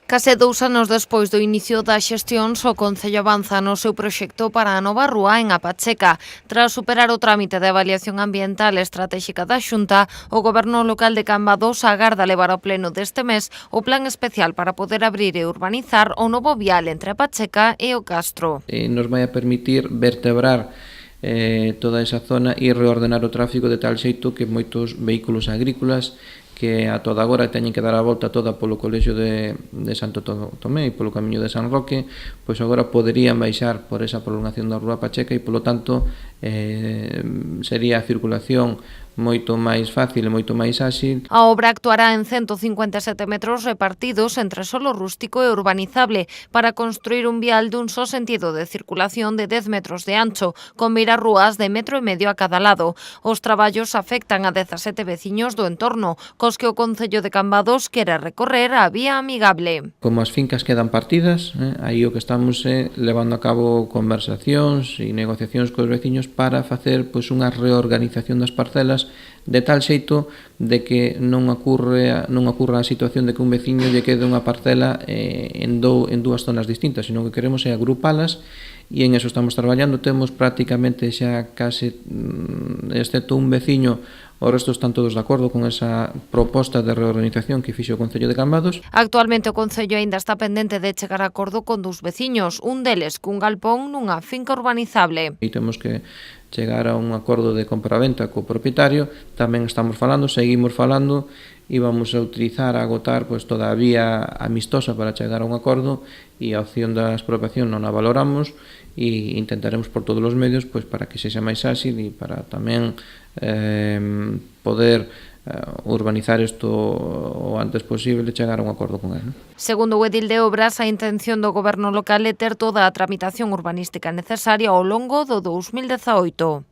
Case 2 anos despois do inicio das xestións, o Concello avanza no seu proxecto para a nova rúa en Apacheca. Tras superar o trámite de avaliación ambiental estratégica da Xunta, o Goberno local de Cambados agarda levar ao pleno deste mes o plan especial para poder abrir e urbanizar o novo vial entre Apacheca e o Castro. Nos vai a permitir vertebrar toda esa zona e reordenar o tráfico de tal xeito que moitos vehículos agrícolas que a toda agora teñen que dar a volta toda polo colexio de Santo Tomé e polo camiño de San Roque, pois agora poderían baixar por esa prolongación da Rúa Pacheca e, polo tanto, sería a circulación moito máis fácil e moito máis áxil. A obra actuará en 157 metros repartidos entre solo rústico e urbanizable para construir un vial dun só sentido de circulación de 10 metros de ancho, con rúas de 1,5 metros a cada lado. Os traballos afectan a 17 veciños do entorno, cos que o Concello de Cambados quere recorrer a vía amigable. Como as fincas quedan partidas, aí o que estamos levando a cabo conversacións e negociacións cos veciños para facer unha reorganización das parcelas de tal xeito de que non ocurra a situación de que un veciño lle quede unha parcela en dúas zonas distintas, sino que queremos agrupalas e en eso estamos traballando. Temos prácticamente xa case, excepto un veciño, o resto están todos de acordo con esa proposta de reorganización que fixo o Concello de Cambados. Actualmente o Concello aínda está pendente de chegar a acordo con dous veciños, un deles cun galpón nunha finca urbanizable. E temos que chegar a un acordo de compraventa co propietario. Tamén estamos falando, seguimos falando e vamos a utilizar, a agotar toda a vía amistosa para chegar a un acordo, e a opción da expropiación non a valoramos e intentaremos por todos os medios para que sexa máis áxil e para tamén poder urbanizar isto o antes posible, chegar a un acordo con ele. Segundo o edil de Obras, a intención do Goberno local é ter toda a tramitación urbanística necesaria ao longo do 2018.